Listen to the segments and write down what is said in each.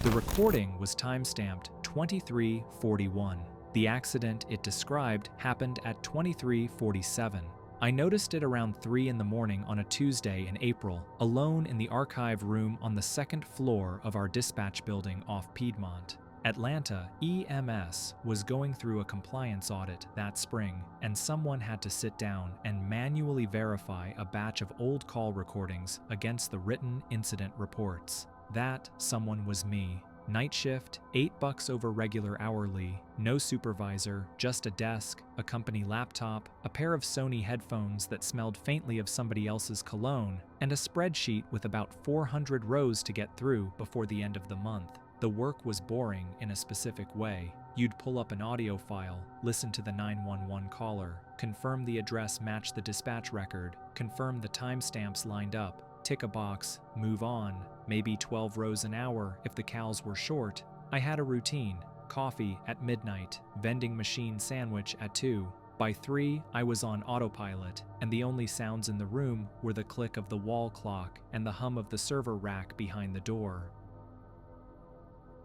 The recording was timestamped 23:41. The accident it described happened at 23:47. I noticed it around 3 in the morning on a Tuesday in April, alone in the archive room on the second floor of our dispatch building off Piedmont. Atlanta EMS was going through a compliance audit that spring, and someone had to sit down and manually verify a batch of old call recordings against the written incident reports. That someone was me. Night shift, $8 over regular hourly, no supervisor, just a desk, a company laptop, a pair of Sony headphones that smelled faintly of somebody else's cologne, and a spreadsheet with about 400 rows to get through before the end of the month. The work was boring in a specific way. You'd pull up an audio file, listen to the 911 caller, confirm the address matched the dispatch record, confirm the timestamps lined up, tick a box, move on, maybe 12 rows an hour if the cows were short. I had a routine: coffee at midnight, vending machine sandwich at 2. By 3, I was on autopilot, and the only sounds in the room were the click of the wall clock and the hum of the server rack behind the door.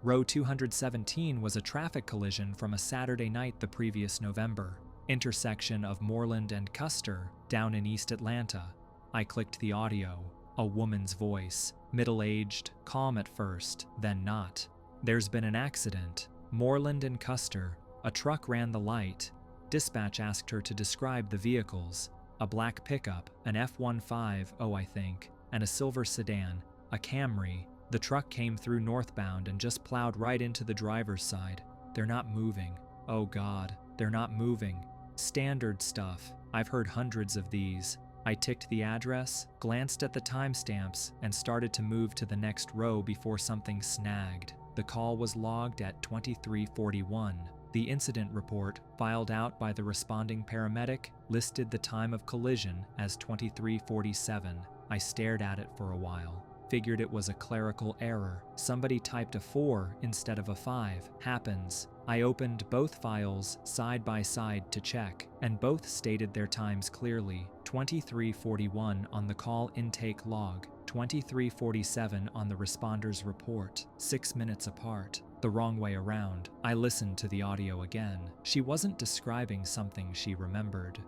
Row 217 was a traffic collision from a Saturday night the previous November. Intersection of Moreland and Custer, down in East Atlanta. I clicked the audio. A woman's voice. Middle-aged, calm at first, then not. There's been an accident. Moreland and Custer. A truck ran the light. Dispatch asked her to describe the vehicles. A black pickup, an F-150, I think, and a silver sedan, a Camry. The truck came through northbound and just plowed right into the driver's side. They're not moving. Oh God, they're not moving. Standard stuff. I've heard hundreds of these. I ticked the address, glanced at the timestamps, and started to move to the next row before something snagged. The call was logged at 23:41. The incident report, filed out by the responding paramedic, listed the time of collision as 23:47. I stared at it for a while. Figured it was a clerical error. Somebody typed a 4 instead of a 5. Happens. I opened both files side by side to check, and both stated their times clearly. 23:41 on the call intake log, 23:47 on the responder's report, 6 minutes apart. The wrong way around. I listened to the audio again. She wasn't describing something she remembered.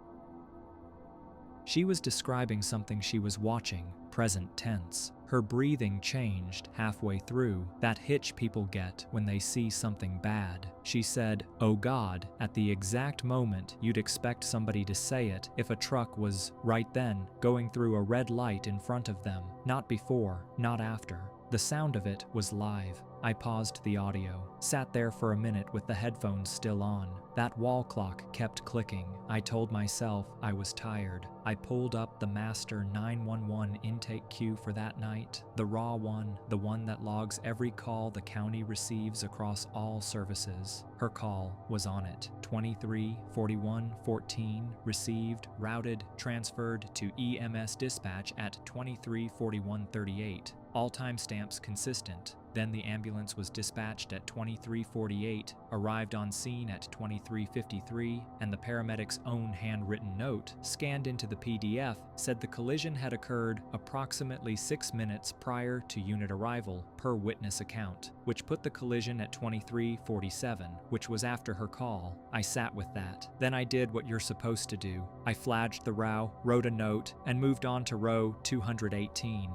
She was describing something she was watching, present tense. Her breathing changed halfway through, that hitch people get when they see something bad. She said, "Oh God," at the exact moment you'd expect somebody to say it if a truck was, right then, going through a red light in front of them. Not before, not after. The sound of it was live. I paused the audio, sat there for a minute with the headphones still on. That wall clock kept clicking. I told myself I was tired. I pulled up the master 911 intake queue for that night, the raw one, the one that logs every call the county receives across all services. Her call was on it. 23:41:14, received, routed, transferred to EMS dispatch at 23:41:38. All timestamps consistent. Then the ambulance was dispatched at 23:48, arrived on scene at 23:53, and the paramedic's own handwritten note, scanned into the PDF, said the collision had occurred approximately 6 minutes prior to unit arrival, per witness account, which put the collision at 23:47, which was after her call. I sat with that. Then I did what you're supposed to do. I flagged the row, wrote a note, and moved on to row 218.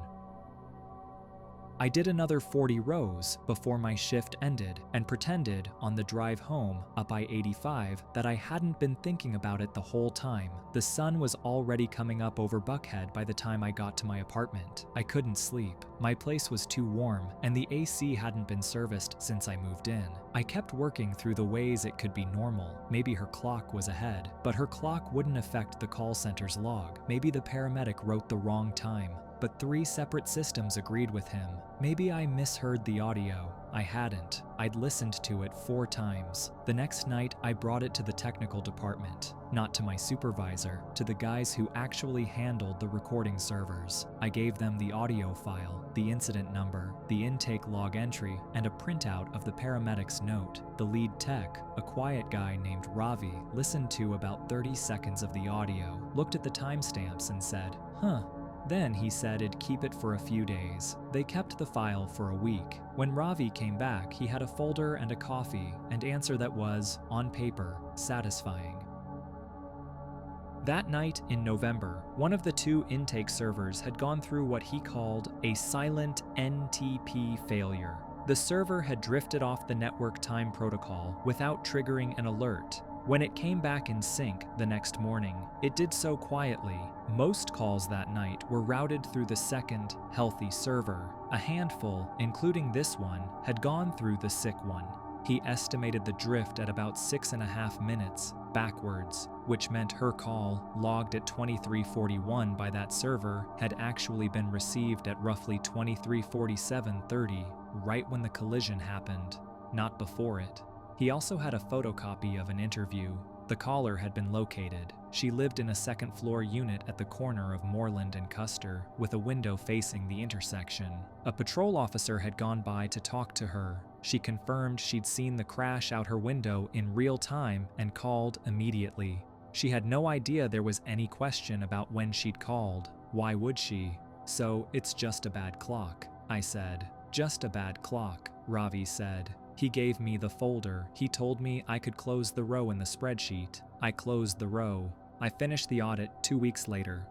I did another 40 rows before my shift ended and pretended on the drive home up I-85 that I hadn't been thinking about it the whole time. The sun was already coming up over Buckhead by the time I got to my apartment. I couldn't sleep. My place was too warm, and the AC hadn't been serviced since I moved in. I kept working through the ways it could be normal. Maybe her clock was ahead, but her clock wouldn't affect the call center's log. Maybe the paramedic wrote the wrong time. But 3 separate systems agreed with him. Maybe I misheard the audio. I hadn't. I'd listened to it 4 times. The next night, I brought it to the technical department. Not to my supervisor, to the guys who actually handled the recording servers. I gave them the audio file, the incident number, the intake log entry, and a printout of the paramedic's note. The lead tech, a quiet guy named Ravi, listened to about 30 seconds of the audio, looked at the timestamps and said, Then he said he'd keep it for a few days. They kept the file for a week. When Ravi came back, he had a folder and a coffee, and answer that was, on paper, satisfying. That night in November, one of the two intake servers had gone through what he called a silent NTP failure. The server had drifted off the network time protocol without triggering an alert. When it came back in sync the next morning, it did so quietly. Most calls that night were routed through the second, healthy server. A handful, including this one, had gone through the sick one. He estimated the drift at about 6.5 minutes backwards, which meant her call, logged at 23:41 by that server, had actually been received at roughly 23:47:30, right when the collision happened, not before it. He also had a photocopy of an interview. The caller had been located. She lived in a second-floor unit at the corner of Moreland and Custer, with a window facing the intersection. A patrol officer had gone by to talk to her. She confirmed she'd seen the crash out her window in real time and called immediately. She had no idea there was any question about when she'd called. Why would she? So, it's just a bad clock, I said. Just a bad clock, Ravi said. He gave me the folder. He told me I could close the row in the spreadsheet. I closed the row. I finished the audit 2 weeks later.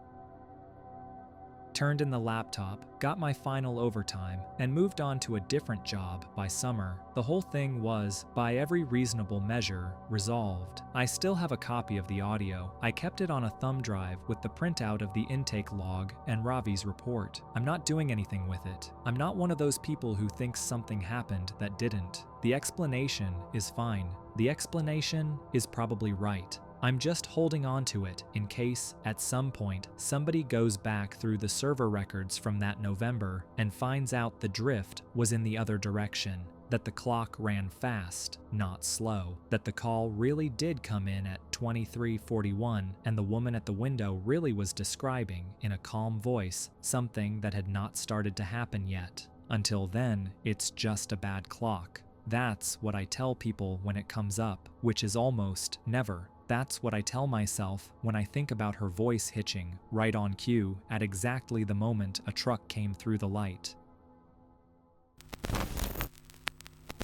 Turned in the laptop, got my final overtime, and moved on to a different job by summer. The whole thing was, by every reasonable measure, resolved. I still have a copy of the audio. I kept it on a thumb drive with the printout of the intake log and Ravi's report. I'm not doing anything with it. I'm not one of those people who thinks something happened that didn't. The explanation is fine. The explanation is probably right. I'm just holding on to it in case, at some point, somebody goes back through the server records from that November and finds out the drift was in the other direction, that the clock ran fast, not slow, that the call really did come in at 23:41 and the woman at the window really was describing, in a calm voice, something that had not started to happen yet. Until then, it's just a bad clock. That's what I tell people when it comes up, which is almost never. That's what I tell myself when I think about her voice hitching right on cue at exactly the moment a truck came through the light.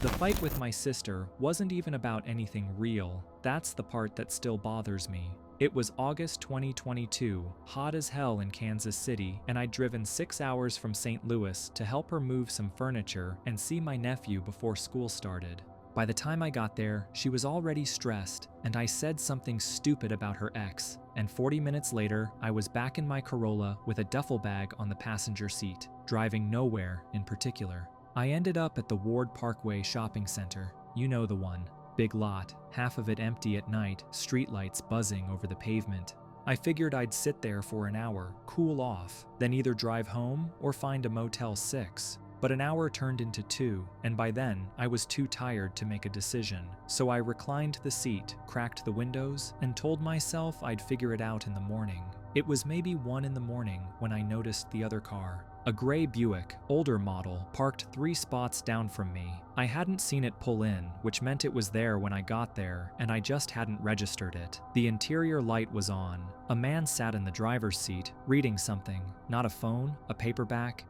The fight with my sister wasn't even about anything real. That's the part that still bothers me. It was August 2022, hot as hell in Kansas City, and I'd driven 6 hours from St. Louis to help her move some furniture and see my nephew before school started. By the time I got there, she was already stressed, and I said something stupid about her ex, and 40 minutes later, I was back in my Corolla with a duffel bag on the passenger seat, driving nowhere in particular. I ended up at the Ward Parkway Shopping Center. You know the one. Big lot, half of it empty at night, streetlights buzzing over the pavement. I figured I'd sit there for an hour, cool off, then either drive home or find a Motel 6. But an hour turned into 2, and by then, I was too tired to make a decision. So I reclined the seat, cracked the windows, and told myself I'd figure it out in the morning. It was maybe 1 in the morning when I noticed the other car. A gray Buick, older model, parked 3 spots down from me. I hadn't seen it pull in, which meant it was there when I got there, and I just hadn't registered it. The interior light was on. A man sat in the driver's seat, reading something. Not a phone, a paperback.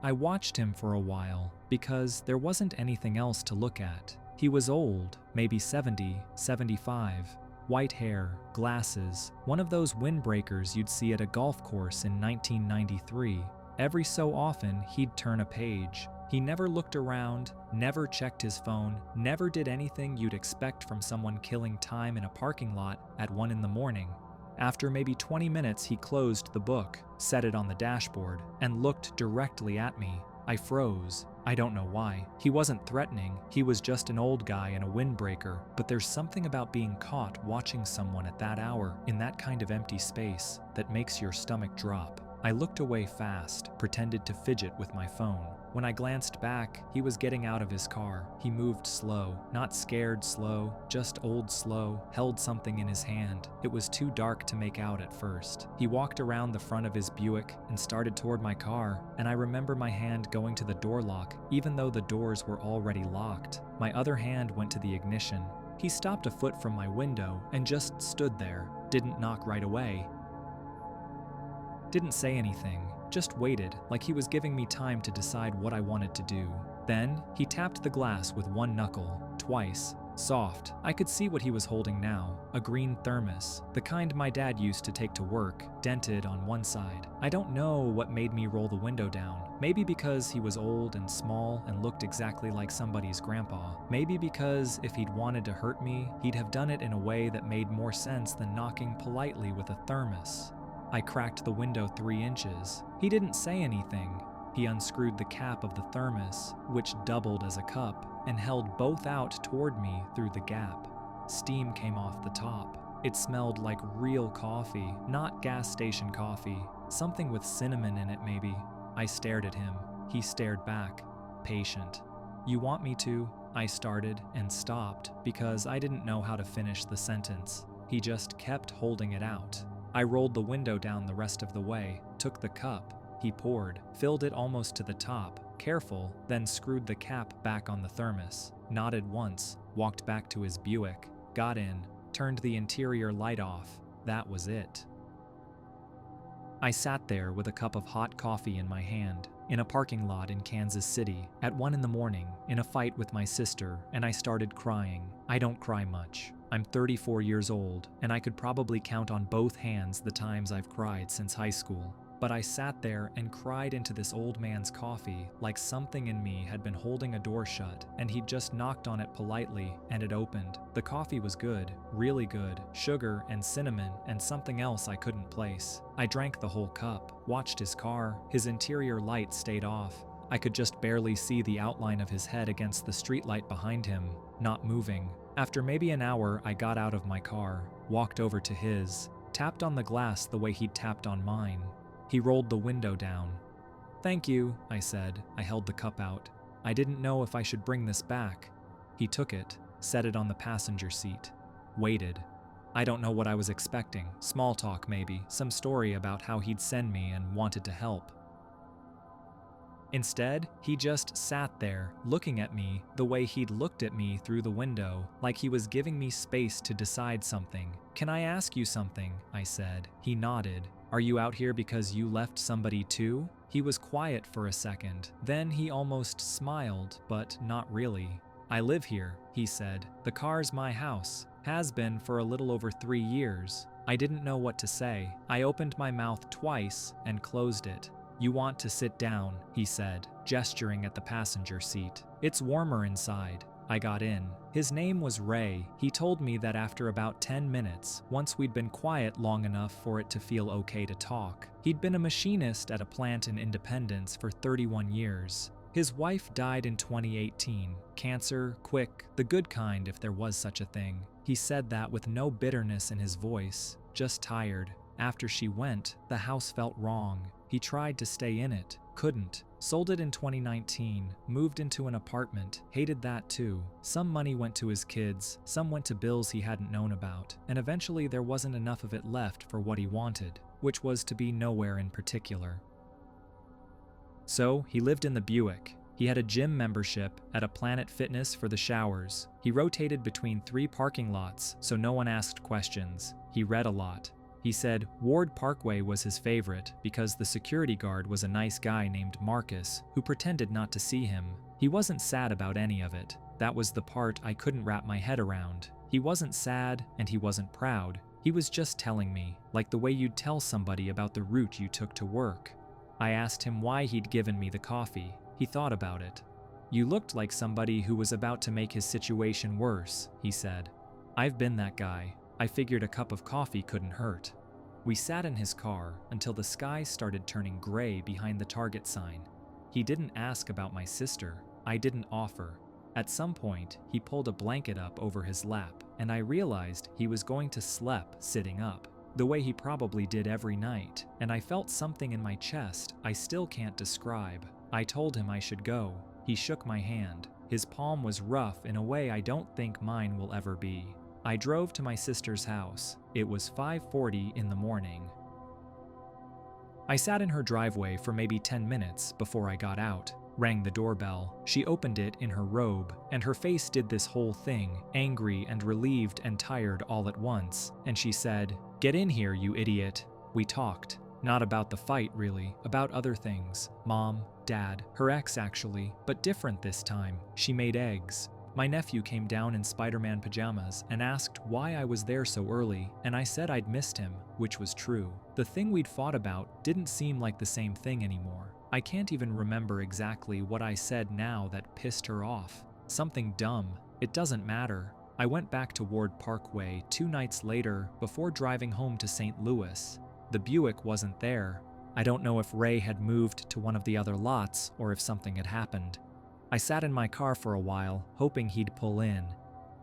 I watched him for a while, because there wasn't anything else to look at. He was old, maybe 70, 75. White hair, glasses, one of those windbreakers you'd see at a golf course in 1993. Every so often, he'd turn a page. He never looked around, never checked his phone, never did anything you'd expect from someone killing time in a parking lot at 1 in the morning. After maybe 20 minutes, he closed the book, set it on the dashboard, and looked directly at me. I froze. I don't know why. He wasn't threatening. He was just an old guy in a windbreaker. But there's something about being caught watching someone at that hour in that kind of empty space that makes your stomach drop. I looked away fast, pretended to fidget with my phone. When I glanced back, he was getting out of his car. He moved slow, not scared slow, just old slow, held something in his hand. It was too dark to make out at first. He walked around the front of his Buick and started toward my car, and I remember my hand going to the door lock, even though the doors were already locked. My other hand went to the ignition. He stopped a foot from my window and just stood there, didn't knock right away. Didn't say anything, just waited like he was giving me time to decide what I wanted to do. Then, he tapped the glass with one knuckle, twice. Soft. I could see what he was holding now, a green thermos, the kind my dad used to take to work, dented on one side. I don't know what made me roll the window down. Maybe because he was old and small and looked exactly like somebody's grandpa. Maybe because if he'd wanted to hurt me, he'd have done it in a way that made more sense than knocking politely with a thermos. I cracked the window 3 inches. He didn't say anything. He unscrewed the cap of the thermos, which doubled as a cup, and held both out toward me through the gap. Steam came off the top. It smelled like real coffee, not gas station coffee. Something with cinnamon in it, maybe. I stared at him. He stared back, patient. "You want me to?" I started and stopped because I didn't know how to finish the sentence. He just kept holding it out. I rolled the window down the rest of the way, took the cup. He poured, filled it almost to the top, careful, then screwed the cap back on the thermos, nodded once, walked back to his Buick, got in, turned the interior light off. That was it. I sat there with a cup of hot coffee in my hand, in a parking lot in Kansas City, at 1 a.m, in a fight with my sister, and I started crying. I don't cry much. I'm 34 years old, and I could probably count on both hands the times I've cried since high school. But I sat there and cried into this old man's coffee like something in me had been holding a door shut and he'd just knocked on it politely and it opened. The coffee was good, really good, sugar and cinnamon and something else I couldn't place. I drank the whole cup, watched his car, his interior light stayed off. I could just barely see the outline of his head against the streetlight behind him, not moving. After maybe an hour, I got out of my car, walked over to his, tapped on the glass the way he'd tapped on mine. He rolled the window down. "Thank you," I said. I held the cup out. "I didn't know if I should bring this back." He took it, set it on the passenger seat, waited. I don't know what I was expecting. Small talk maybe, some story about how he'd send me and wanted to help. Instead, he just sat there, looking at me the way he'd looked at me through the window, like he was giving me space to decide something. "Can I ask you something?" I said. He nodded. "Are you out here because you left somebody too?" He was quiet for a second. Then he almost smiled, but not really. "I live here," he said. "The car's my house. Has been for a little over 3 years." I didn't know what to say. I opened my mouth twice and closed it. "You want to sit down," he said, gesturing at the passenger seat. "It's warmer inside." I got in. His name was Ray. He told me that after about 10 minutes, once we'd been quiet long enough for it to feel okay to talk. He'd been a machinist at a plant in Independence for 31 years. His wife died in 2018. Cancer, quick, the good kind if there was such a thing. He said that with no bitterness in his voice, just tired. After she went, the house felt wrong. He tried to stay in it, couldn't. Sold it in 2019, moved into an apartment, hated that too. Some money went to his kids, some went to bills he hadn't known about, and eventually there wasn't enough of it left for what he wanted, which was to be nowhere in particular. So he lived in the Buick. He had a gym membership at a Planet Fitness for the showers. He rotated between 3 parking lots, so no one asked questions. He read a lot. He said Ward Parkway was his favorite because the security guard was a nice guy named Marcus who pretended not to see him. He wasn't sad about any of it. That was the part I couldn't wrap my head around. He wasn't sad and he wasn't proud. He was just telling me, like the way you'd tell somebody about the route you took to work. I asked him why he'd given me the coffee. He thought about it. "You looked like somebody who was about to make his situation worse," he said. "I've been that guy. I figured a cup of coffee couldn't hurt." We sat in his car until the sky started turning gray behind the Target sign. He didn't ask about my sister. I didn't offer. At some point, he pulled a blanket up over his lap, and I realized he was going to sleep sitting up, the way he probably did every night, and I felt something in my chest I still can't describe. I told him I should go. He shook my hand. His palm was rough in a way I don't think mine will ever be. I drove to my sister's house. It was 5:40 in the morning. I sat in her driveway for maybe 10 minutes before I got out, rang the doorbell. She opened it in her robe, and her face did this whole thing, angry and relieved and tired all at once, and she said, "Get in here, you idiot." We talked. Not about the fight, really, about other things. Mom, Dad, her ex actually, but different this time. She made eggs. My nephew came down in Spider-Man pajamas and asked why I was there so early, and I said I'd missed him, which was true. The thing we'd fought about didn't seem like the same thing anymore. I can't even remember exactly what I said now that pissed her off. Something dumb. It doesn't matter. I went back to Ward Parkway 2 nights later before driving home to St. Louis. The Buick wasn't there. I don't know if Ray had moved to one of the other lots or if something had happened. I sat in my car for a while, hoping he'd pull in.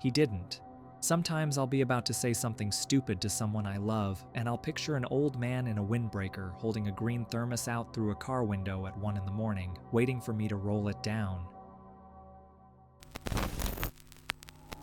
He didn't. Sometimes I'll be about to say something stupid to someone I love, and I'll picture an old man in a windbreaker holding a green thermos out through a car window at 1 in the morning, waiting for me to roll it down.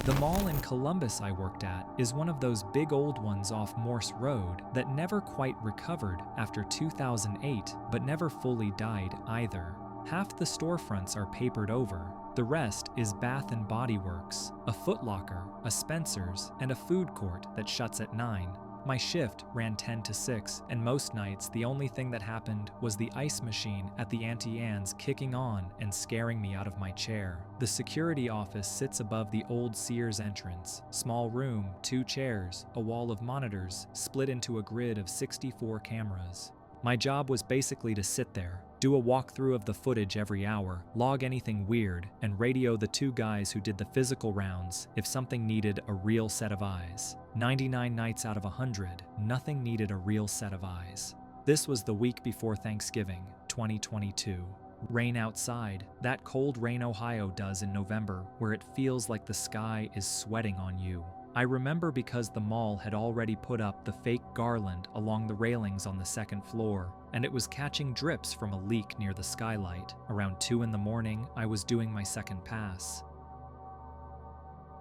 The mall in Columbus I worked at is one of those big old ones off Morse Road that never quite recovered after 2008, but never fully died either. Half the storefronts are papered over. The rest is Bath & Body Works, a Foot Locker, a Spencer's, and a food court that shuts at 9. My shift ran 10 to 6, and most nights the only thing that happened was the ice machine at the Auntie Anne's kicking on and scaring me out of my chair. The security office sits above the old Sears entrance. Small room, 2 chairs, a wall of monitors, split into a grid of 64 cameras. My job was basically to sit there, do a walkthrough of the footage every hour, log anything weird, and radio the 2 guys who did the physical rounds if something needed a real set of eyes. 99 nights out of 100, nothing needed a real set of eyes. This was the week before Thanksgiving, 2022. Rain outside, that cold rain Ohio does in November, where it feels like the sky is sweating on you. I remember because the mall had already put up the fake garland along the railings on the 2nd floor, and it was catching drips from a leak near the skylight. Around 2 in the morning, I was doing my second pass.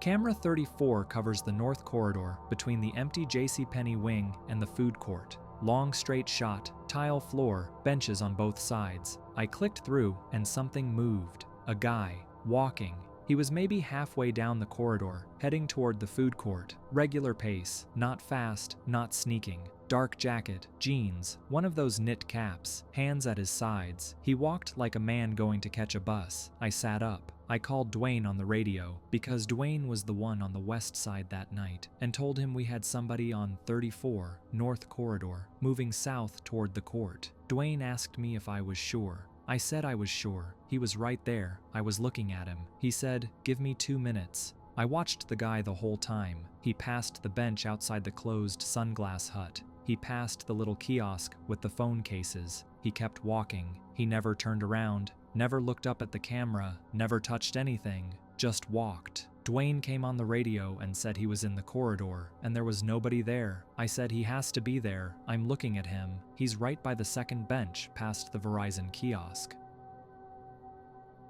Camera 34 covers the north corridor between the empty JCPenney wing and the food court. Long straight shot, tile floor, benches on both sides. I clicked through and something moved. A guy, walking. He was maybe halfway down the corridor, heading toward the food court. Regular pace, not fast, not sneaking. Dark jacket, jeans, one of those knit caps, hands at his sides. He walked like a man going to catch a bus. I sat up. I called Dwayne on the radio, because Dwayne was the one on the west side that night, and told him we had somebody on 34, North Corridor, moving south toward the court. Dwayne asked me if I was sure. I said I was sure. He was right there. I was looking at him. He said, "Give me 2 minutes." I watched the guy the whole time. He passed the bench outside the closed sunglass hut. He passed the little kiosk with the phone cases. He kept walking. He never turned around, never looked up at the camera, never touched anything, just walked. Dwayne came on the radio and said he was in the corridor, and there was nobody there. I said he has to be there. I'm looking at him. He's right by the 2nd bench past the Verizon kiosk.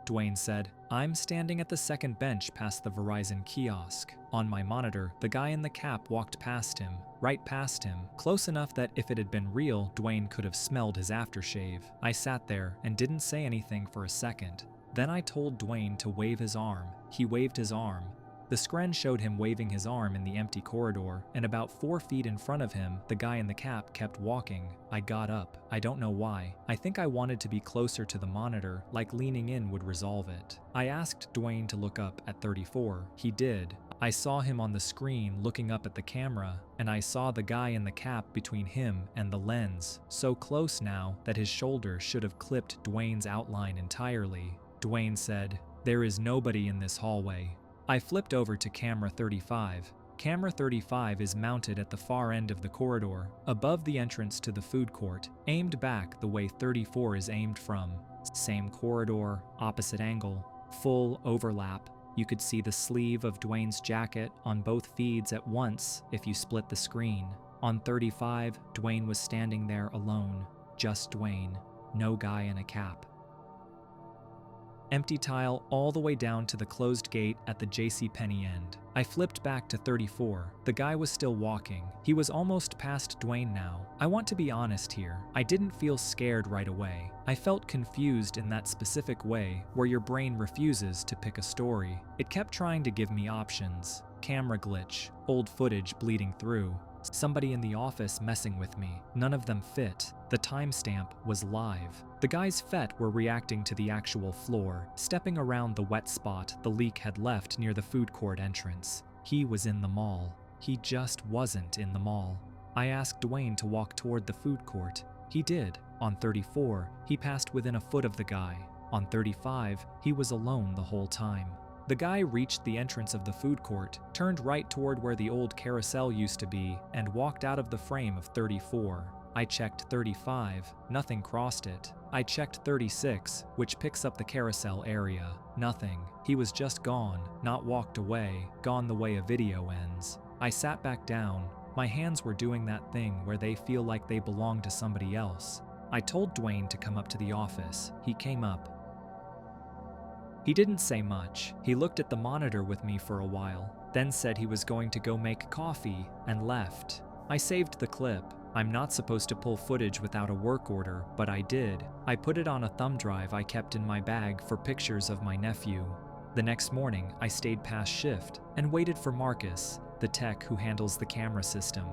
Dwayne said, "I'm standing at the 2nd bench past the Verizon kiosk." On my monitor, the guy in the cap walked past him, right past him, close enough that if it had been real, Dwayne could have smelled his aftershave. I sat there and didn't say anything for a second. Then I told Dwayne to wave his arm. He waved his arm. The screen showed him waving his arm in the empty corridor, and about 4 feet in front of him, the guy in the cap kept walking. I got up. I don't know why. I think I wanted to be closer to the monitor, like leaning in would resolve it. I asked Dwayne to look up at 34. He did. I saw him on the screen looking up at the camera, and I saw the guy in the cap between him and the lens, so close now that his shoulder should have clipped Dwayne's outline entirely. Dwayne said, "There is nobody in this hallway." I flipped over to camera 35. Camera 35 is mounted at the far end of the corridor, above the entrance to the food court, aimed back the way 34 is aimed from. Same corridor, opposite angle, full overlap. You could see the sleeve of Dwayne's jacket on both feeds at once if you split the screen. On 35, Dwayne was standing there alone, just Dwayne, no guy in a cap. Empty tile all the way down to the closed gate at the JCPenney end. I flipped back to 34. The guy was still walking. He was almost past Dwayne now. I want to be honest here. I didn't feel scared right away. I felt confused in that specific way where your brain refuses to pick a story. It kept trying to give me options. Camera glitch, old footage bleeding through, somebody in the office messing with me. None of them fit. The timestamp was live. The guys fet were reacting to the actual floor, stepping around the wet spot the leak had left near the food court entrance. He was in the mall. He just wasn't in the mall. I asked Dwayne to walk toward the food court. He did. On 34, he passed within a foot of the guy. On 35, he was alone the whole time. The guy reached the entrance of the food court, turned right toward where the old carousel used to be, and walked out of the frame of 34. I checked 35, nothing crossed it. I checked 36, which picks up the carousel area. Nothing. He was just gone, not walked away, gone the way a video ends. I sat back down. My hands were doing that thing where they feel like they belong to somebody else. I told Dwayne to come up to the office. He came up. He didn't say much. He looked at the monitor with me for a while, then said he was going to go make coffee, and left. I saved the clip. I'm not supposed to pull footage without a work order, but I did. I put it on a thumb drive I kept in my bag for pictures of my nephew. The next morning, I stayed past shift and waited for Marcus, the tech who handles the camera system.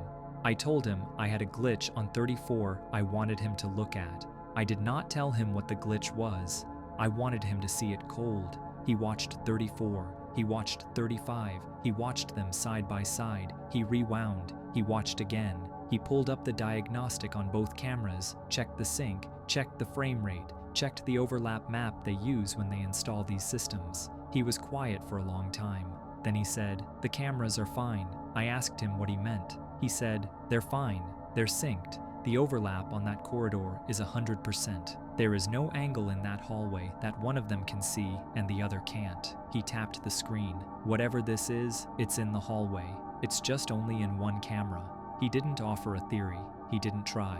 I told him I had a glitch on 34 I wanted him to look at. I did not tell him what the glitch was. I wanted him to see it cold. He watched 34. He watched 35. He watched them side by side. He rewound. He watched again. He pulled up the diagnostic on both cameras, checked the sync, checked the frame rate, checked the overlap map they use when they install these systems. He was quiet for a long time. Then he said, "The cameras are fine." I asked him what he meant. He said, "They're fine. They're synced. The overlap on that corridor is 100%. There is no angle in that hallway that one of them can see and the other can't." He tapped the screen. "Whatever this is, it's in the hallway. It's just only in one camera." He didn't offer a theory. He didn't try.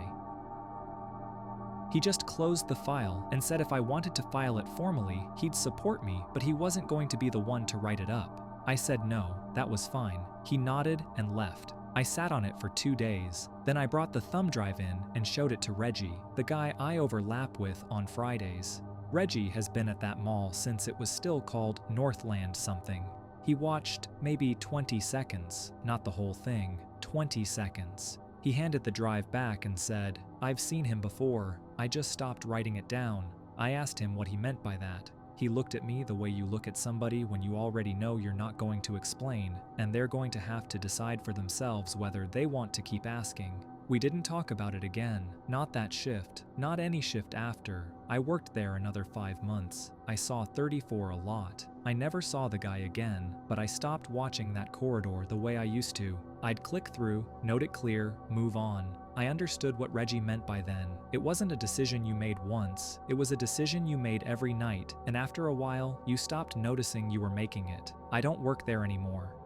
He just closed the file and said if I wanted to file it formally, he'd support me, but he wasn't going to be the one to write it up. I said no, that was fine. He nodded and left. I sat on it for 2 days. Then I brought the thumb drive in and showed it to Reggie, the guy I overlap with on Fridays. Reggie has been at that mall since it was still called Northland something. He watched maybe 20 seconds, not the whole thing, 20 seconds. He handed the drive back and said, "I've seen him before. I just stopped writing it down." I asked him what he meant by that. He looked at me the way you look at somebody when you already know you're not going to explain, and they're going to have to decide for themselves whether they want to keep asking. We didn't talk about it again. Not that shift. Not any shift after. I worked there another 5 months. I saw 34 a lot. I never saw the guy again, but I stopped watching that corridor the way I used to. I'd click through, note it clear, move on. I understood what Reggie meant by then. It wasn't a decision you made once. It was a decision you made every night, and after a while, you stopped noticing you were making it. I don't work there anymore.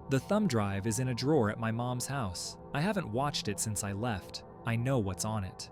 The thumb drive is in a drawer at my mom's house. I haven't watched it since I left. I know what's on it.